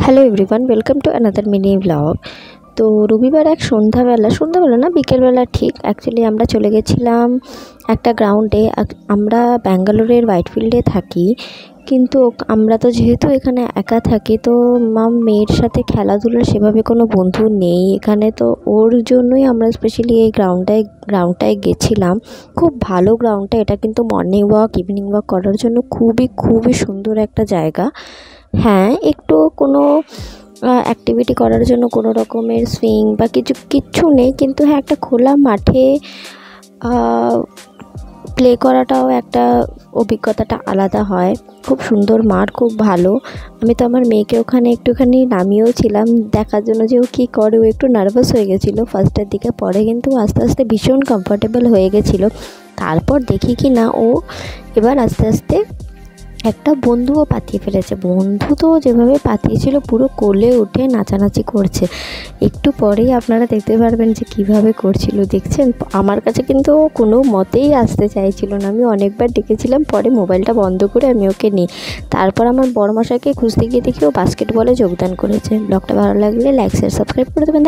Hello everyone, welcome to another mini blog. তো রবিবার এক সন্ধ্যাবেলা না বিকেলবেলা ঠিক অ্যাকচুয়ালি আমরা চলে গেছিলাম একটা গ্রাউন্ডে। আমরা ব্যাঙ্গালোরের হোয়াইটফিল্ডে থাকি, কিন্তু আমরা তো যেহেতু এখানে একা থাকি, তো মেয়ের সাথে খেলাধুলার সেভাবে কোনো বন্ধু নেই এখানে, তো ওর জন্যই আমরা স্পেশালি এই গ্রাউন্ডটায় গেছিলাম। খুব ভালো গ্রাউন্ডটা, এটা কিন্তু মর্নিং ওয়াক ইভিনিং ওয়াক করার জন্য খুবই সুন্দর একটা জায়গা। হ্যাঁ, একটু কোনো অ্যাক্টিভিটি করার জন্য কোনো রকমের সুইং বা কিচ্ছু নেই, কিন্তু হ্যাঁ একটা খোলা মাঠে প্লে করাটাও একটা অভিজ্ঞতাটা আলাদা হয়। খুব সুন্দর মাঠ, খুব ভালো। আমি তো আমার মেয়েকে ওখানে একটুখানি নামিয়েও ছিলাম দেখার জন্য যে ও কী করে। ও একটু নার্ভাস হয়ে গেছিলো ফার্স্টের দিকে, পরে কিন্তু আস্তে আস্তে ভীষণ কমফোর্টেবল হয়ে গেছিলো। তারপর দেখি কি না ও এবার আস্তে আস্তে একটা বন্ধুও পাতিয়ে ফেলেছে। বন্ধু তো যেভাবে পাতিয়েছিল পুরো কোলে উঠে নাচানাচি করছে। একটু পরেই আপনারা দেখতে পারবেন যে কিভাবে করছিল। দেখছেন, আমার কাছে কিন্তু ও কোনো মতেই আসতে চাইছিল না। আমি অনেকবার ডেকেছিলাম, পরে মোবাইলটা বন্ধ করে আমি ওকে নিই। তারপর আমার বড়মশাইকে খুঁজতে গিয়ে দেখি ও বাস্কেটবলে যোগদান করেছে। ব্লগটা ভালো লাগলে লাইক শেয়ার সাবস্ক্রাইব করে দেবেন।